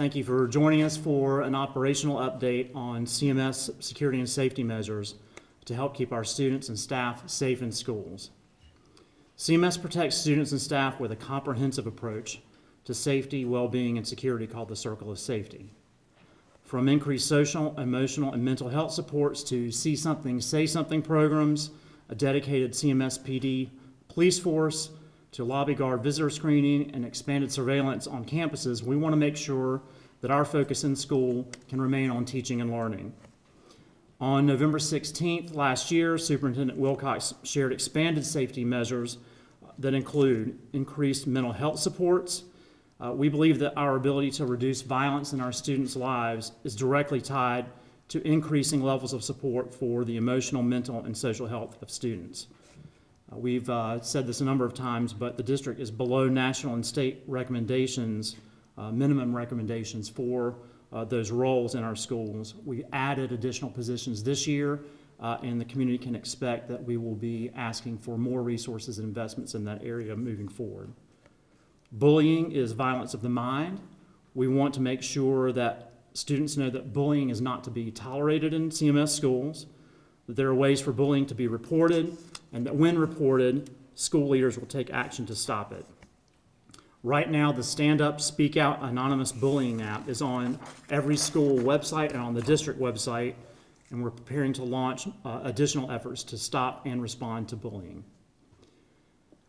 Thank you for joining us for an operational update on CMS security and safety measures to help keep our students and staff safe in schools. CMS protects students and staff with a comprehensive approach to safety, well-being, and security called the Circle of Safety. From increased social, emotional, and mental health supports to See Something, Say Something programs, a dedicated CMS PD police force, to lobby guard visitor screening and expanded surveillance on campuses, we want to make sure that our focus in school can remain on teaching and learning. On November 16th last year, Superintendent Wilcox shared expanded safety measures that include increased mental health supports. We believe that our ability to reduce violence in our students' lives is directly tied to increasing levels of support for the emotional, mental, and social health of students. We've said this a number of times, but the district is below national and state recommendations, minimum recommendations for those roles in our schools. We added additional positions this year, and the community can expect that we will be asking for more resources and investments in that area moving forward. Bullying is violence of the mind. We want to make sure that students know that bullying is not to be tolerated in CMS schools, that there are ways for bullying to be reported, and that when reported, school leaders will take action to stop it. Right now, the Stand Up, Speak Out Anonymous Bullying app is on every school website and on the district website, and we're preparing to launch additional efforts to stop and respond to bullying.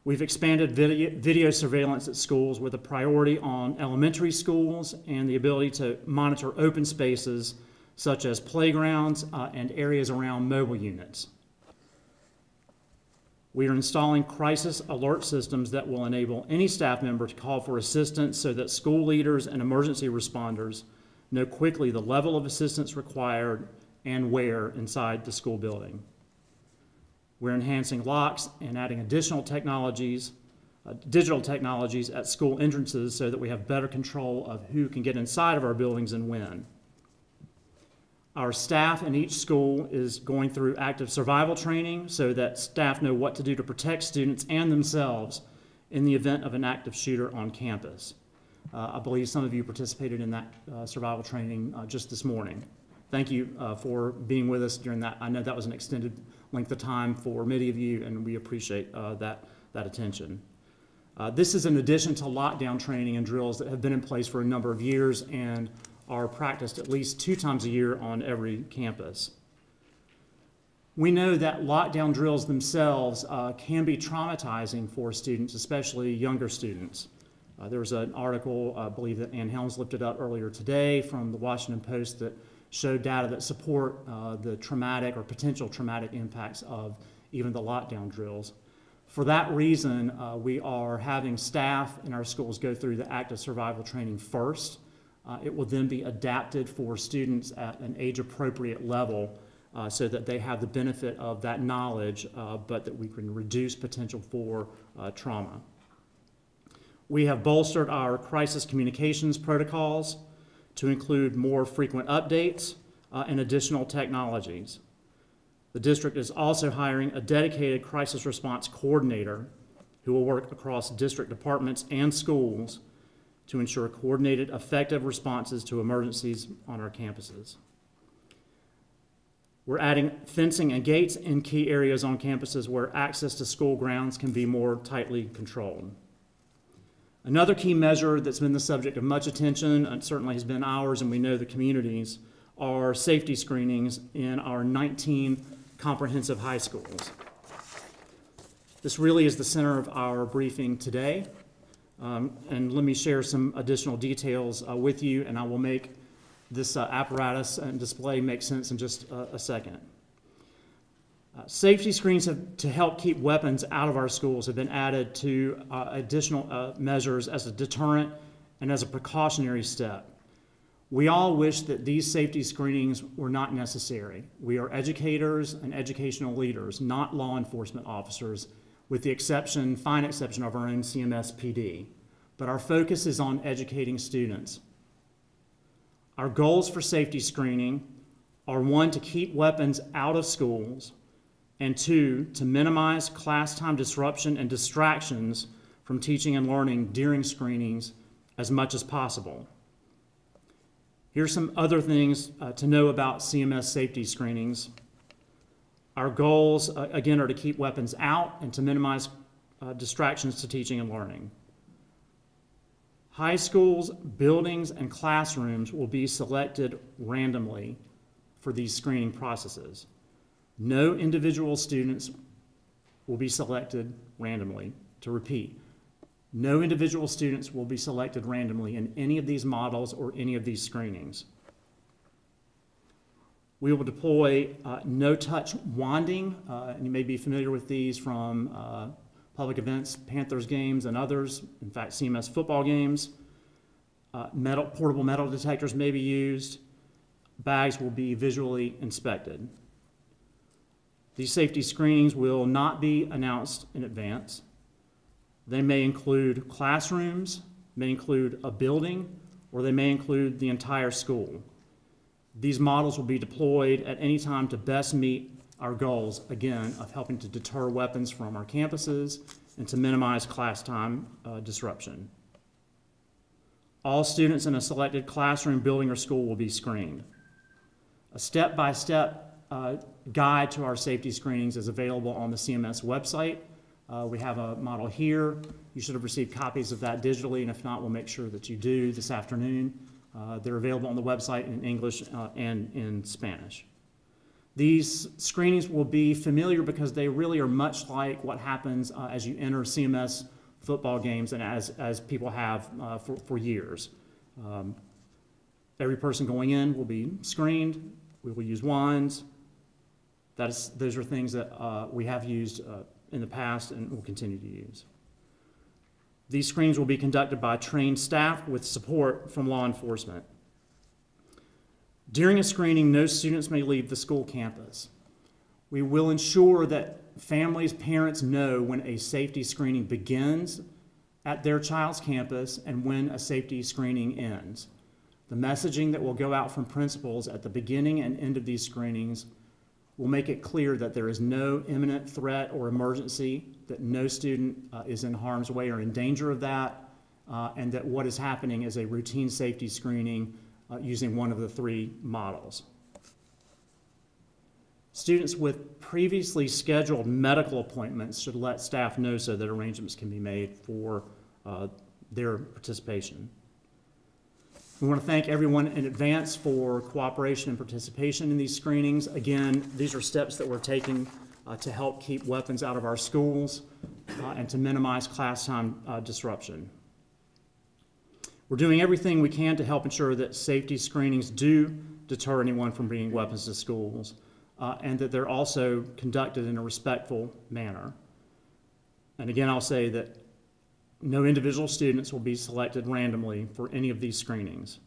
We've expanded video surveillance at schools with a priority on elementary schools and the ability to monitor open spaces such as playgrounds and areas around mobile units. We are installing crisis alert systems that will enable any staff member to call for assistance so that school leaders and emergency responders know quickly the level of assistance required and where inside the school building. We're enhancing locks and adding additional technologies, digital technologies at school entrances so that we have better control of who can get inside of our buildings and when. Our staff in each school is going through active survival training so that staff know what to do to protect students and themselves in the event of an active shooter on campus. I believe some of you participated in that survival training just this morning. Thank you for being with us during that. I know that was an extended length of time for many of you, and we appreciate that attention. This is in addition to lockdown training and drills that have been in place for a number of years and are practiced at least 2 times a year on every campus. We know that lockdown drills themselves can be traumatizing for students, especially younger students. There was an article, I believe that Ann Helms lifted up earlier today from the Washington Post that showed data that support the traumatic or potential traumatic impacts of even the lockdown drills. For that reason, we are having staff in our schools go through the active survival training first. It will then be adapted for students at an age-appropriate level so that they have the benefit of that knowledge, but that we can reduce potential for trauma. We have bolstered our crisis communications protocols to include more frequent updates and additional technologies. The district is also hiring a dedicated crisis response coordinator who will work across district departments and schools to ensure coordinated, effective responses to emergencies on our campuses. We're adding fencing and gates in key areas on campuses where access to school grounds can be more tightly controlled. Another key measure that's been the subject of much attention, and certainly has been ours and we know the communities, are safety screenings in our 19 comprehensive high schools. This really is the center of our briefing today. And let me share some additional details with you, and I will make this apparatus and display make sense in just a second. Safety screens to help keep weapons out of our schools have been added to additional measures as a deterrent and as a precautionary step. We all wish that these safety screenings were not necessary. We are educators and educational leaders, not law enforcement officers, with the exception, fine exception of our own CMS PD. But our focus is on educating students. Our goals for safety screening are 1, to keep weapons out of schools, and 2, to minimize class time disruption and distractions from teaching and learning during screenings as much as possible. Here's some other things to know about CMS safety screenings. Our goals, again, are to keep weapons out and to minimize distractions to teaching and learning. High schools, buildings, and classrooms will be selected randomly for these screening processes. No individual students will be selected randomly. To repeat, no individual students will be selected randomly in any of these models or any of these screenings. We will deploy no-touch wanding, and you may be familiar with these from public events, Panthers games and others, in fact, CMS football games. Portable metal detectors may be used. Bags will be visually inspected. These safety screenings will not be announced in advance. They may include classrooms, may include a building, or they may include the entire school. These models will be deployed at any time to best meet our goals, again, of helping to deter weapons from our campuses and to minimize class time disruption. All students in a selected classroom, building, or school will be screened. A step-by-step guide to our safety screenings is available on the CMS website. We have a model here. You should have received copies of that digitally, and if not, we'll make sure that you do this afternoon. They're available on the website in English and in Spanish. These screenings will be familiar because they really are much like what happens as you enter CMS football games and as people have for years. Every person going in will be screened. We will use wands. Those are things that we have used in the past and will continue to use. These screenings will be conducted by trained staff with support from law enforcement. During a screening, no students may leave the school campus. We will ensure that families, parents know when a safety screening begins at their child's campus and when a safety screening ends. The messaging that will go out from principals at the beginning and end of these screenings will make it clear that there is no imminent threat or emergency, that no student is in harm's way or in danger of that, and that what is happening is a routine safety screening using one of the three models. Students with previously scheduled medical appointments should let staff know so that arrangements can be made for their participation. We want to thank everyone in advance for cooperation and participation in these screenings. Again, these are steps that we're taking to help keep weapons out of our schools and to minimize class time disruption. We're doing everything we can to help ensure that safety screenings do deter anyone from bringing weapons to schools and that they're also conducted in a respectful manner. And again, I'll say that no individual students will be selected randomly for any of these screenings.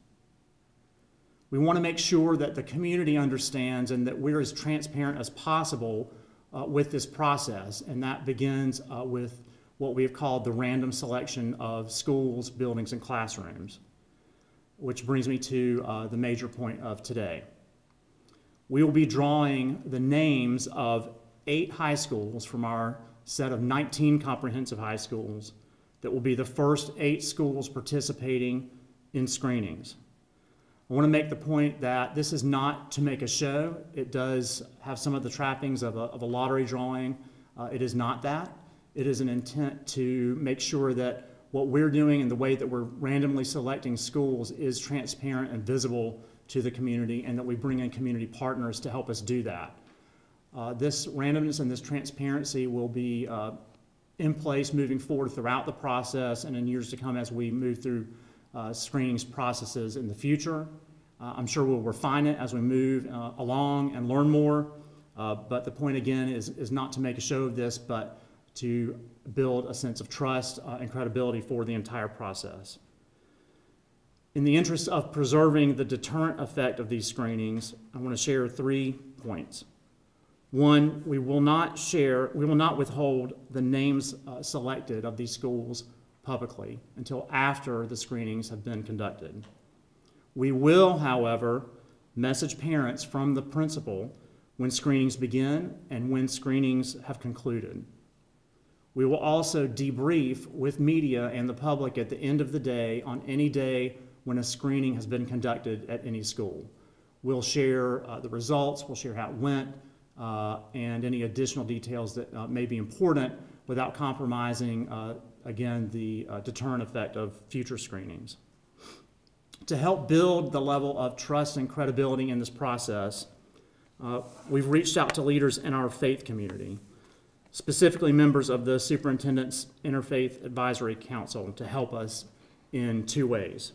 We want to make sure that the community understands and that we're as transparent as possible with this process, and that begins with what we have called the random selection of schools, buildings, and classrooms, which brings me to the major point of today. We will be drawing the names of 8 high schools from our set of 19 comprehensive high schools that will be the first 8 schools participating in screenings. I want to make the point that this is not to make a show. It does have some of the trappings of a lottery drawing. It is not that. It is an intent to make sure that what we're doing and the way that we're randomly selecting schools is transparent and visible to the community, and that we bring in community partners to help us do that. This randomness and this transparency will be in place moving forward throughout the process and in years to come as we move through screenings processes in the future. I'm sure we'll refine it as we move along and learn more, but the point again is not to make a show of this, but to build a sense of trust and credibility for the entire process. In the interest of preserving the deterrent effect of these screenings, I want to share 3 points. 1, we will not withhold the names selected of these schools publicly until after the screenings have been conducted. We will, however, message parents from the principal when screenings begin and when screenings have concluded. We will also debrief with media and the public at the end of the day on any day when a screening has been conducted at any school. We'll share the results, we'll share how it went, and any additional details that may be important without compromising, again, the deterrent effect of future screenings. To help build the level of trust and credibility in this process, we've reached out to leaders in our faith community, specifically members of the Superintendent's Interfaith Advisory Council, to help us in two ways.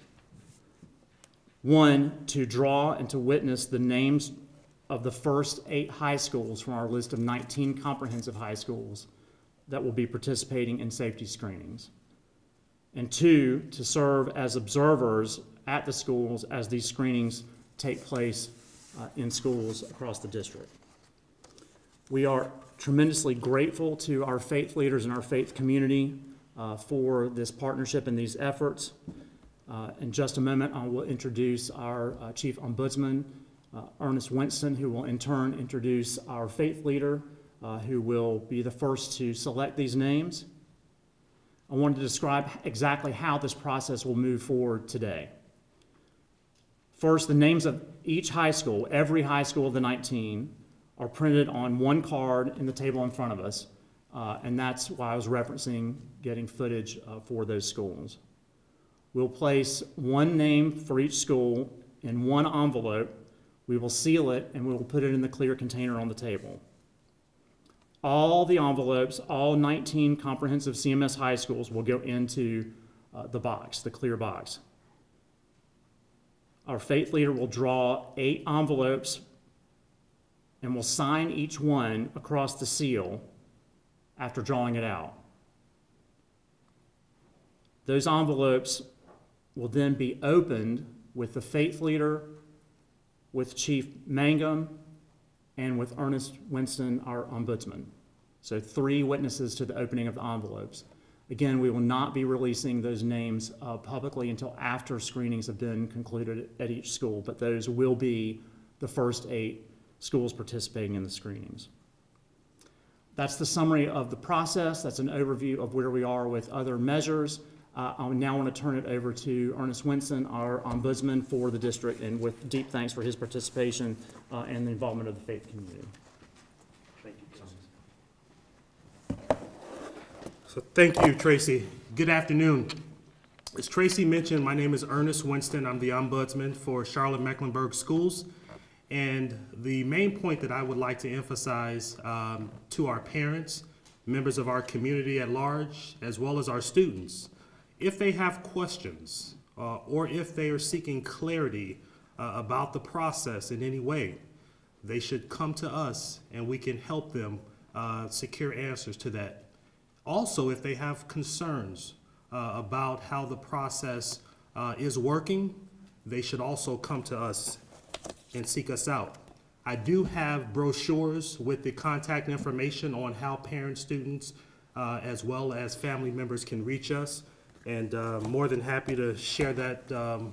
One, to draw and to witness the names of the first 8 high schools from our list of 19 comprehensive high schools that will be participating in safety screenings. And 2, to serve as observers at the schools as these screenings take place in schools across the district. We are tremendously grateful to our faith leaders and our faith community for this partnership and these efforts. In just a moment, I will introduce our Chief Ombudsman, Ernest Winston, who will in turn introduce our faith leader, who will be the first to select these names. I wanted to describe exactly how this process will move forward today. First, the names of each high school, every high school of the 19, are printed on one card in the table in front of us, and that's why I was referencing getting footage for those schools. We'll place one name for each school in one envelope. We will seal it, and we will put it in the clear container on the table. All the envelopes, all 19 comprehensive CMS high schools will go into the box, the clear box. Our faith leader will draw 8 envelopes and will sign each one across the seal after drawing it out. Those envelopes will then be opened with the faith leader, with Chief Mangum, and with Ernest Winston, our ombudsman. So 3 witnesses to the opening of the envelopes. Again, we will not be releasing those names publicly until after screenings have been concluded at each school, but those will be the first 8 schools participating in the screenings. That's the summary of the process. That's an overview of where we are with other measures. I now want to turn it over to Ernest Winston, our ombudsman for the district, and with deep thanks for his participation and the involvement of the faith community. Thank you. So thank you, Tracy. Good afternoon. As Tracy mentioned, my name is Ernest Winston. I'm the ombudsman for Charlotte-Mecklenburg Schools. And the main point that I would like to emphasize to our parents, members of our community at large, as well as our students, if they have questions or if they are seeking clarity about the process in any way, they should come to us and we can help them secure answers to that. Also, if they have concerns about how the process is working, they should also come to us and seek us out. I do have brochures with the contact information on how parents, students, as well as family members can reach us, and more than happy to share that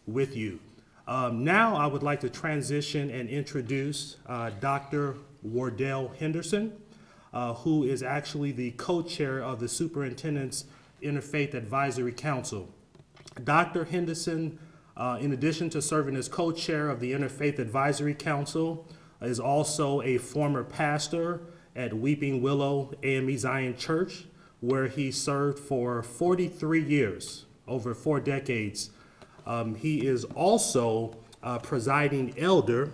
with you. Now I would like to transition and introduce Dr. Wardell Henderson, who is actually the co-chair of the Superintendent's Interfaith Advisory Council. Dr. Henderson, in addition to serving as co-chair of the Interfaith Advisory Council, is also a former pastor at Weeping Willow AME Zion Church, where he served for 43 years, over 4 decades. He is also presiding elder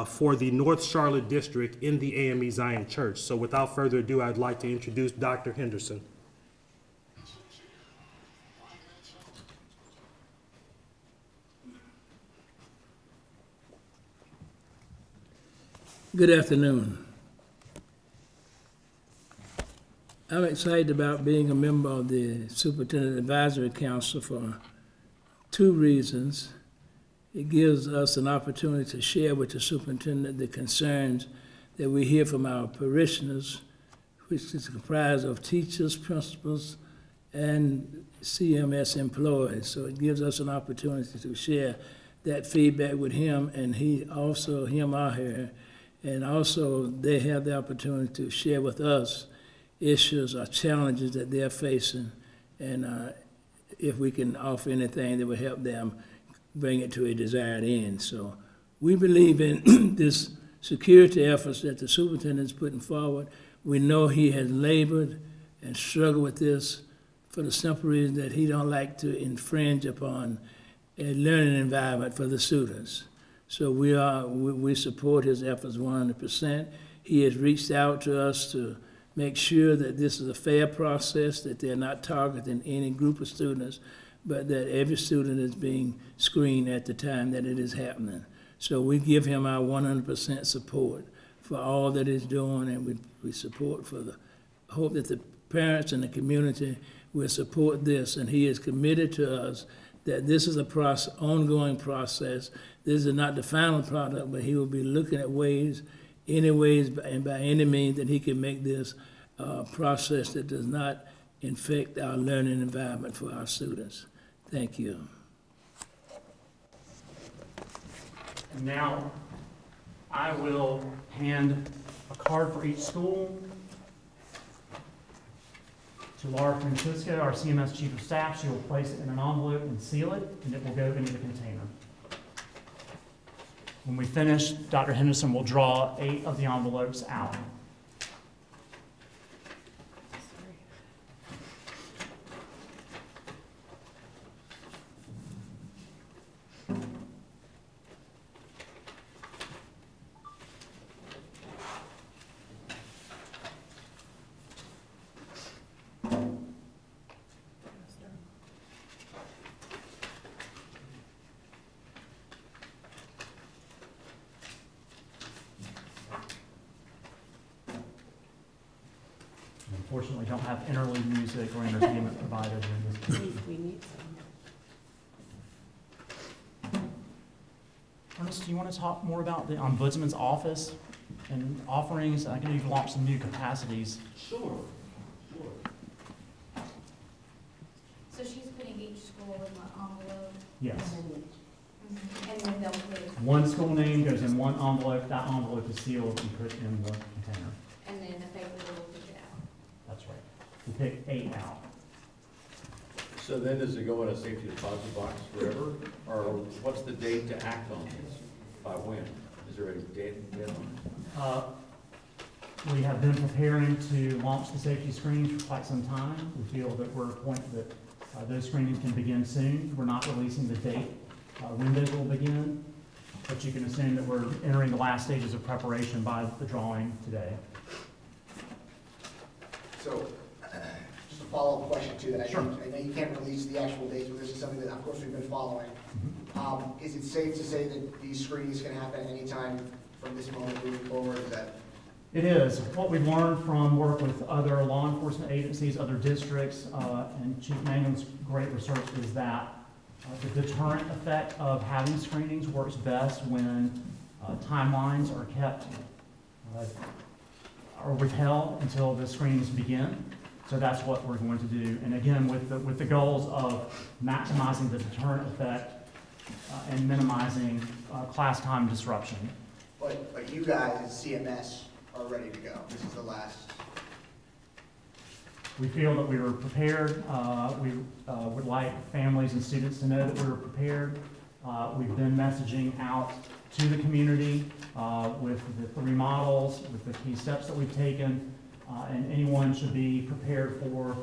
for the North Charlotte District in the AME Zion Church. So without further ado, I'd like to introduce Dr. Henderson. Good afternoon. I'm excited about being a member of the Superintendent Advisory Council for 2 reasons. It gives us an opportunity to share with the superintendent the concerns that we hear from our parishioners, which is comprised of teachers, principals, and CMS employees. So it gives us an opportunity to share that feedback with him, and him or her. And also, they have the opportunity to share with us issues or challenges that they're facing. And if we can offer anything that will help them bring it to a desired end. So we believe in this security efforts that the superintendent is putting forward. We know he has labored and struggled with this for the simple reason that he don't like to infringe upon a learning environment for the students. So we support his efforts 100%. He has reached out to us to make sure that this is a fair process, that they're not targeting any group of students, but that every student is being screened at the time that it is happening. So we give him our 100% support for all that he's doing, and we support for the hope that the parents and the community will support this. And he is committed to us that this is a ongoing process. This is not the final product, but he will be looking at ways, any ways, and by any means that he can make this process that does not infect our learning environment for our students. Thank you. And now I will hand a card for each school to Laura Francisco, our CMS Chief of Staff. She will place it in an envelope and seal it, and it will go into the container. When we finish, Dr. Henderson will draw 8 of the envelopes out. Unfortunately, don't have interlude music or entertainment provided in this case. We need some. Ernest, do you want to talk more about the Ombudsman's office and offerings? I can even launch some new capacities. Sure. So she's putting each school in the envelope? Yes. And then they'll put, One school name goes in one envelope. That envelope is sealed and put in the container. and then the faculty will pick it out. That's right. We pick 8 out. So then does it go in a safety deposit box forever? Or what's the date to act on this? By when? Is there a date deadline? We have been preparing to launch the safety screenings for quite some time. We feel that we're at a point that those screenings can begin soon. We're not releasing the date when those will begin, but you can assume that we're entering the last stages of preparation by the drawing today. So, just a follow-up question too, that Sure. I know you can't release the actual dates, but this is something that, of course, we've been following. Is it safe to say that these screenings can happen at any time from this moment moving forward? Is that? It is. What we've learned from work with other law enforcement agencies, other districts, and Chief Mangum's great research is that the deterrent effect of having screenings works best when timelines are kept or withheld until the screenings begin. So that's what we're going to do. And again, with the goals of maximizing the deterrent effect and minimizing class time disruption. But you guys at CMS are ready to go. This is the last. We feel that we were prepared. We would like families and students to know that we were prepared. We've been messaging out to the community with the 3 models, with the key steps that we've taken, and anyone should be prepared for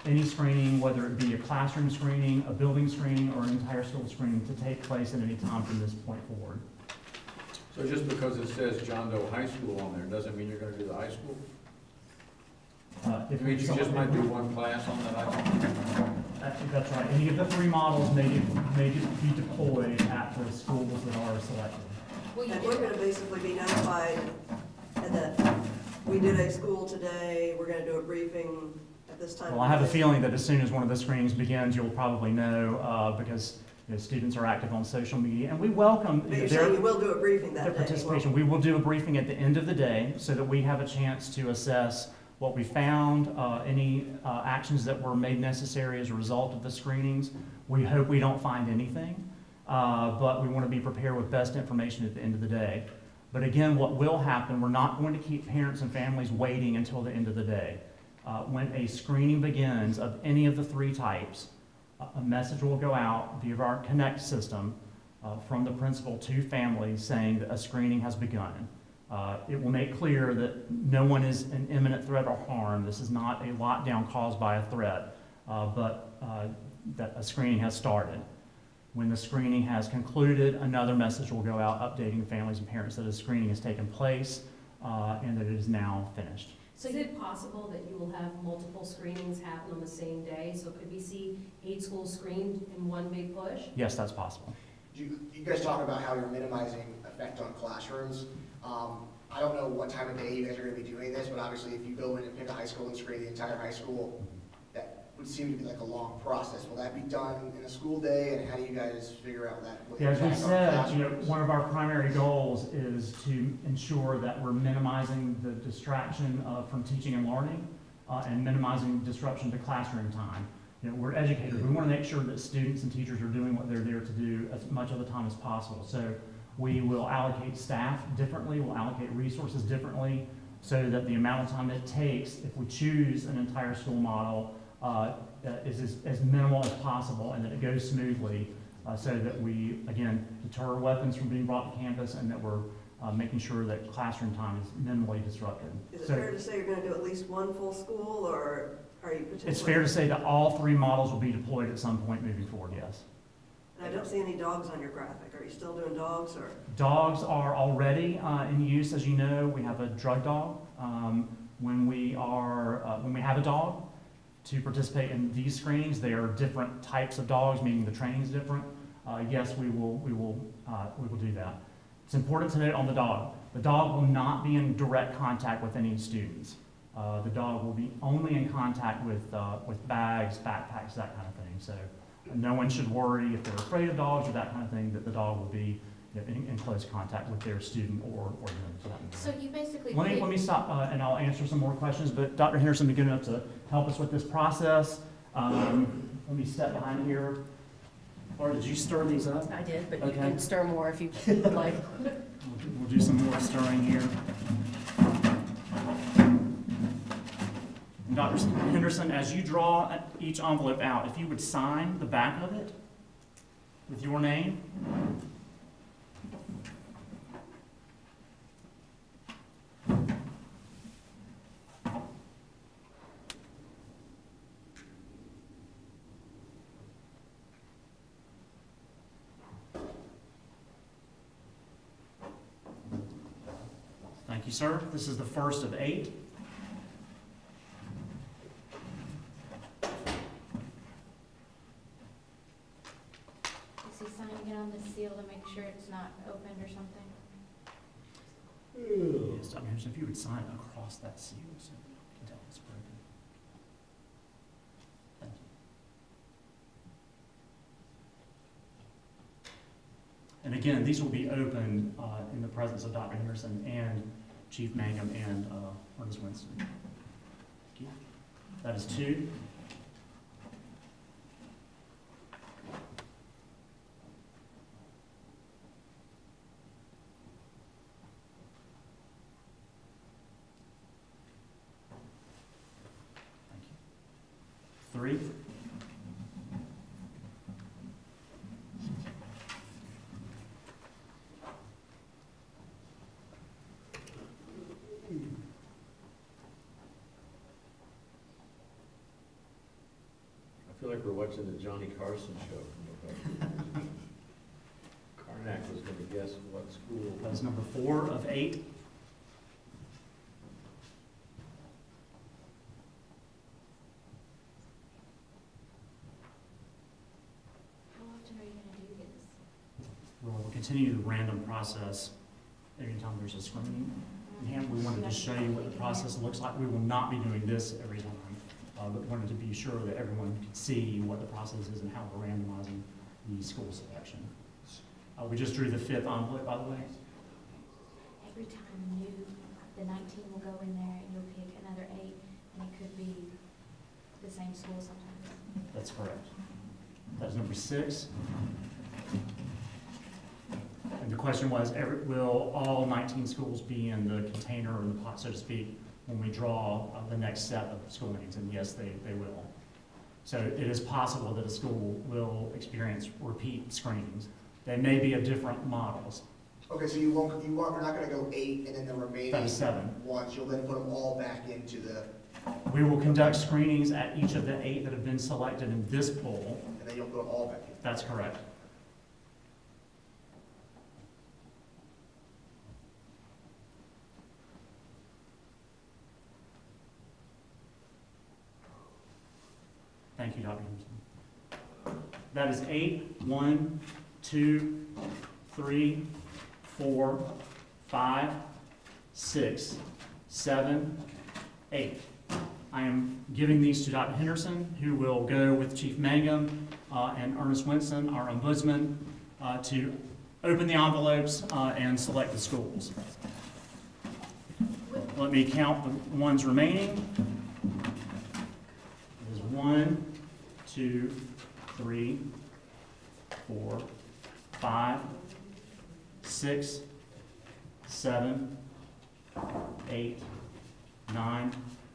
any screening, whether it be a classroom screening, a building screening, or an entire school screening to take place at any time from this point forward. So just because it says John Doe High School on there, doesn't mean you're gonna do the high school? It means you just might do one class on that high school? That's right. Any of the 3 models may be deployed at the schools that are selected. And we're gonna basically be notified that we did a school today, we're gonna do a briefing at this time. Well, I have a feeling that as soon as one of the screenings begins, you'll probably know because students are active on social media, and we welcome But you're saying you will do a briefing that their day? participation. We will do a briefing at the end of the day so that we have a chance to assess what we found, any actions that were made necessary as a result of the screenings. We hope we don't find anything, but we want to be prepared with best information at the end of the day. But again, what will happen, we're not going to keep parents and families waiting until the end of the day. When a screening begins of any of the 3 types, a message will go out via our Connect system from the principal to families saying that a screening has begun. It will make clear that no one is an imminent threat or harm. This is not a lockdown caused by a threat, but that a screening has started. When the screening has concluded, another message will go out updating families and parents that a screening has taken place and that it is now finished. So is it possible that you will have multiple screenings happen on the same day? So could we see 8 schools screened in one big push? Yes, that's possible. You guys talk about how you're minimizing effect on classrooms. I don't know what time of day you guys are going to be doing this, but obviously if you go in and pick a high school and screen the entire high school, that would seem to be like a long process. Will that be done in a school day, and how do you guys figure out that? Yeah, as we said, one of our primary goals is to ensure that we're minimizing the distraction from teaching and learning and minimizing disruption to classroom time. We're educators. We want to make sure that students and teachers are doing what they're there to do as much of the time as possible. So we will allocate staff differently, we'll allocate resources differently, so that the amount of time it takes, if we choose an entire school model, is as minimal as possible, and that it goes smoothly, so that we, again, deter weapons from being brought to campus, and that we're making sure that classroom time is minimally disrupted. Is it fair to say you're going to do at least one full school, or are you potentially? It's fair to say that all 3 models will be deployed at some point moving forward, yes. And I don't see any dogs on your graphic. Are you still doing dogs, or? Dogs are already in use, as you know. We have a drug dog. When we have a dog to participate in these screenings, they are different types of dogs, meaning the training is different. Yes, we will do that. It's important to note on the dog will not be in direct contact with any students. The dog will be only in contact with bags, backpacks, that kind of thing. So no one should worry if they're afraid of dogs or that kind of thing, that the dog will be in close contact with their student or them for that matter. So you basically. Let me stop and I'll answer some more questions, but Dr. Henderson will be good enough to help us with this process. Let me step behind here. Laura, did you stir these up? I did, but Okay. you can stir more if you would like. We'll do some more stirring here. And Dr. Henderson, as you draw each envelope out, if you would sign the back of it with your name. Thank you, sir. This is the first of 8. Is he signing it on the seal to make sure it's not opened or something? Yes, Dr. Henderson, if you would sign across that seal so we can tell it's broken. Thank you. And again, these will be opened in the presence of Dr. Henderson and Chief Mangum and Ernest Winston. Thank you. That is 2. Thank you. 3. I feel like we're watching the Johnny Carson show. Karnak was going to guess what school. That is number 4 of 8. How often are you gonna do this? We'll continue the random process every time there's a screening. And we wanted to show you what the process looks like. We will not be doing this every time, but wanted to be sure that everyone could see what the process is and how we're randomizing the school selection. We just drew the 5th envelope, by the way. Every time the 19 will go in there and you'll pick another 8, and it could be the same school sometimes. That's correct. That's number 6. And the question was, will all 19 schools be in the container or the pot, so to speak, when we draw the next set of school names? And yes, they will. So it is possible that a school will experience repeat screenings. They may be of different models. Okay, so you're not gonna go 8 and then the remaining That is 7. ones, you'll then put them all back into the, We will conduct screenings at each of the 8 that have been selected in this poll. and then you'll put them all back in. That's correct. Thank you, Dr. Henderson. That is 8, 1, 2, 3, 4, 5, 6, 7, 8. I am giving these to Dr. Henderson, who will go with Chief Mangum and Ernest Winston, our ombudsman, to open the envelopes and select the schools. Let me count the ones remaining. There's 1, 2, 3, 4, 5, 6, 7, 8, 9,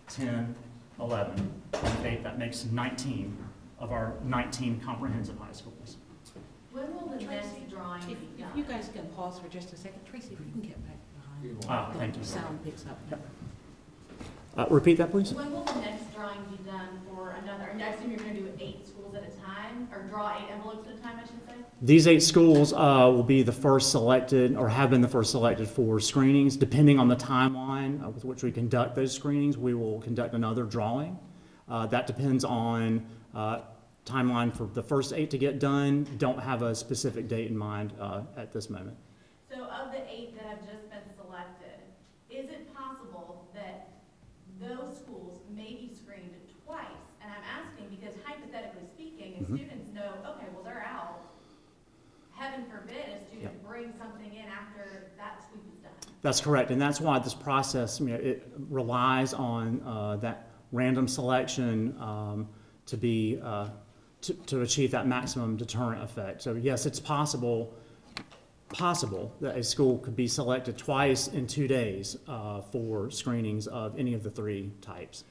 10, 11. With 8, that makes 19 of our 19 comprehensive high schools. When will the next drawing be If done? you guys can pause for just a second, Tracy, if you can get back behind. Thank you. The sound picks up. Repeat that, please. When will the next drawing be done for another, I assume you're gonna do 8 schools at a time, or draw 8 envelopes at a time, I should say? These 8 schools will be the first selected, or have been the first selected for screenings. Depending on the timeline with which we conduct those screenings, we will conduct another drawing. That depends on timeline for the first 8 to get done. Don't have a specific date in mind at this moment. So of the 8 that have just been selected, is it possible that those schools may be screened twice? And I'm asking because hypothetically speaking, if students know, okay, well, they're out, heaven forbid a student brings something in after that sweep is done. That's correct, and that's why this process, it relies on that random selection to be to achieve that maximum deterrent effect. So yes, it's possible that a school could be selected twice in 2 days for screenings of any of the 3 types.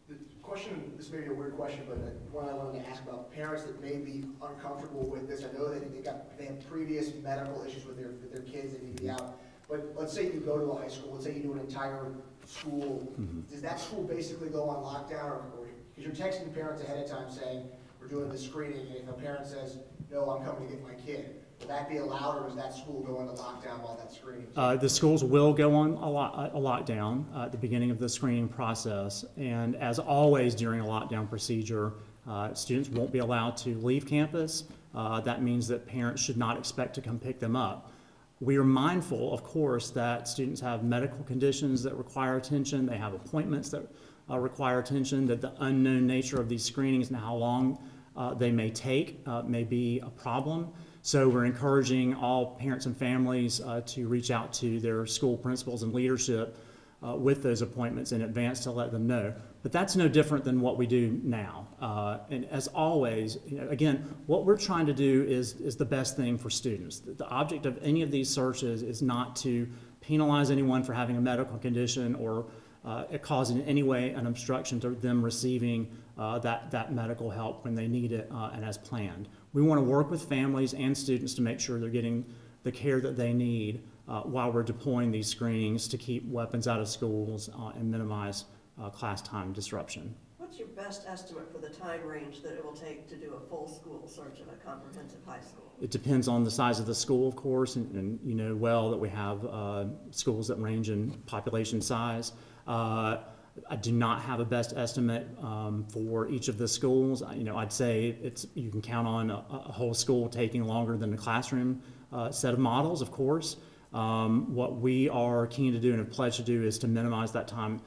The question, this may be a weird question, but one I wanted to ask about parents that may be uncomfortable with this. I know that they have previous medical issues with their kids that need to be out. But let's say you go to a high school, let's say you do an entire school. Does that school basically go on lockdown, or because you're texting parents ahead of time saying, we're doing this screening, and if a parent says, no, I'm coming to get my kid, will that be allowed, or does that school go into lockdown while that screening? The schools will go on a lockdown at the beginning of the screening process, and as always during a lockdown procedure, students won't be allowed to leave campus. That means that parents should not expect to come pick them up. We are mindful, of course, that students have medical conditions that require attention, they have appointments that require attention, that the unknown nature of these screenings and how long they may take may be a problem. So we're encouraging all parents and families to reach out to their school principals and leadership with those appointments in advance to let them know. But that's no different than what we do now. And as always, again, what we're trying to do is the best thing for students. The object of any of these searches is not to penalize anyone for having a medical condition or cause in any way an obstruction to them receiving that medical help when they need it and as planned. We want to work with families and students to make sure they're getting the care that they need while we're deploying these screenings to keep weapons out of schools and minimize class time disruption. What's your best estimate for the time range that it will take to do a full school search of a comprehensive high school? It depends on the size of the school, of course, and you know well that we have schools that range in population size. I do not have a best estimate for each of the schools. I'd say you can count on a whole school taking longer than a classroom set of models, of course. What we are keen to do and have pledged to do is to minimize that time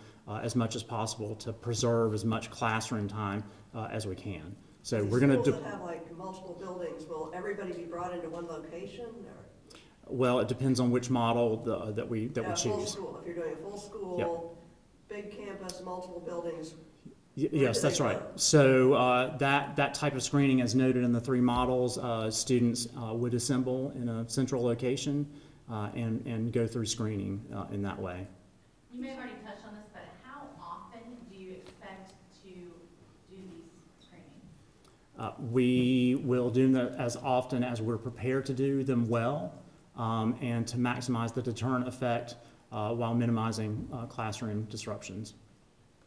as much as possible to preserve as much classroom time as we can. So we're going to schools that have like multiple buildings, will everybody be brought into one location? Or? Well, it depends on which model that we choose. Full school. If you're doing a full school, big campus, multiple buildings. Yes, that's right. So that type of screening, as noted in the 3 models, students would assemble in a central location and go through screening in that way. You may have already touched on this, but how often do you expect to do these screenings? We will do them as often as we're prepared to do them well, and to maximize the deterrent effect while minimizing classroom disruptions.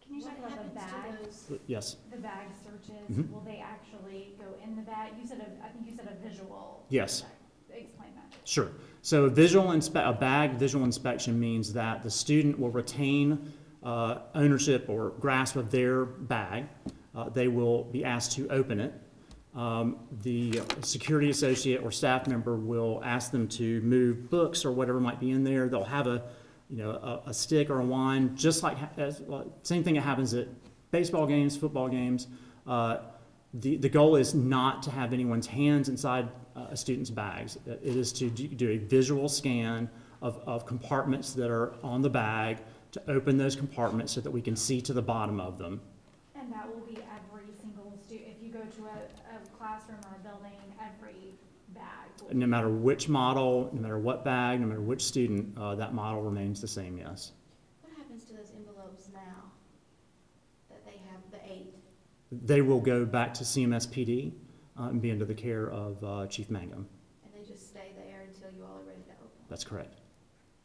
Can you talk about the bag? Yes. The bag searches, Mhm. will they actually go in the bag? I think you said a visual. Yes. Explain that. Sure. So a bag visual inspection means that the student will retain ownership or grasp of their bag. They will be asked to open it. The security associate or staff member will ask them to move books or whatever might be in there. They'll have a stick or a wand, just like same thing that happens at baseball games, football games. The goal is not to have anyone's hands inside a student's bags. It is to do a visual scan of compartments that are on the bag, to open those compartments so that we can see to the bottom of them. And that will be every single student, if you go to a classroom or a building, every bag. No matter which model, no matter what bag, no matter which student, that model remains the same, yes. What happens to those envelopes now that they have the 8? They will go back to CMS PD and be under the care of Chief Mangum. And they just stay there until you all are ready to open? That's correct.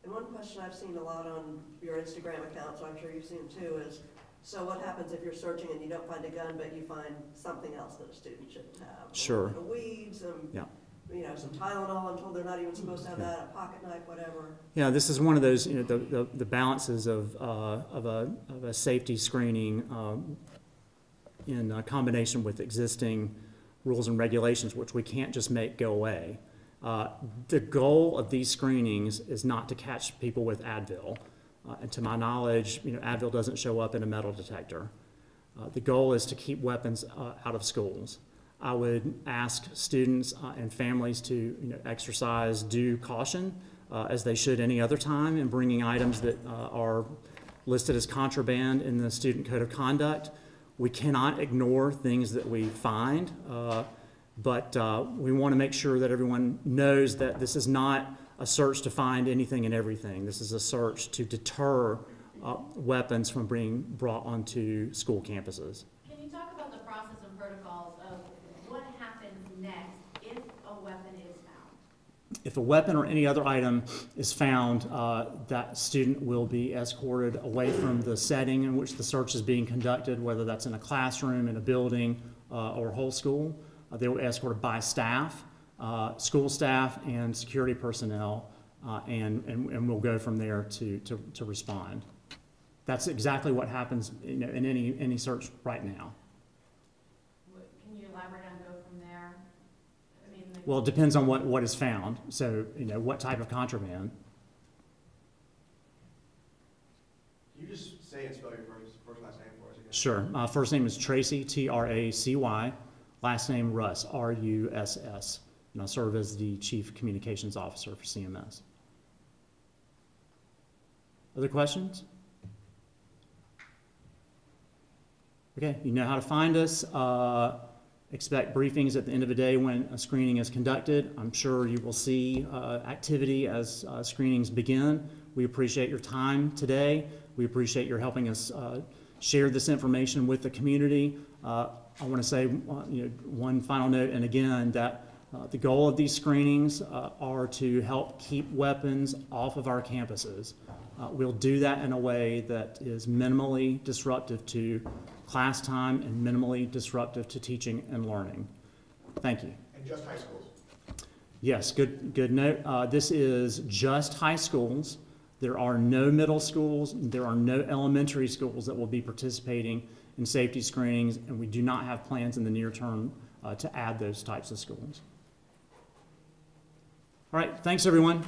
And one question I've seen a lot on your Instagram account, so I'm sure you've seen it too, is, so what happens if you're searching and you don't find a gun, but you find something else that a student shouldn't have? Sure. A little bit of weed, some, Yeah. some Tylenol, I'm told they're not even supposed to have that, a pocket knife, whatever. Yeah, this is one of those, the balances of a safety screening in combination with existing rules and regulations, which we can't just make go away. The goal of these screenings is not to catch people with Advil. And to my knowledge, Advil doesn't show up in a metal detector. The goal is to keep weapons out of schools. I would ask students and families to exercise due caution, as they should any other time, in bringing items that are listed as contraband in the Student Code of Conduct. We cannot ignore things that we find, but we want to make sure that everyone knows that this is not a search to find anything and everything. This is a search to deter weapons from being brought onto school campuses. Can you talk about the process and protocols of what happens next if a weapon is found? If a weapon or any other item is found, that student will be escorted away from the setting in which the search is being conducted, whether that's in a classroom, in a building, or a whole school. They will be escorted by staff, school staff, and security personnel, and we'll go from there to respond. That's exactly what happens in any search right now. Can you elaborate on go from there? I mean, Well, it depends on what is found. So, what type of contraband. Can you just say and spell your first last name for us again? Sure. First name is Tracy, Tracy. Last name Russ, Russ. And I serve as the Chief Communications Officer for CMS. Other questions? Okay, you know how to find us. Expect briefings at the end of the day when a screening is conducted. I'm sure you will see activity as screenings begin. We appreciate your time today. We appreciate your helping us share this information with the community. I want to say one final note, and again, that the goal of these screenings are to help keep weapons off of our campuses. We'll do that in a way that is minimally disruptive to class time and minimally disruptive to teaching and learning. Thank you. And just high schools? Yes, good note. This is just high schools. There are no middle schools. There are no elementary schools that will be participating in safety screenings, and we do not have plans in the near term to add those types of schools. All right, thanks everyone.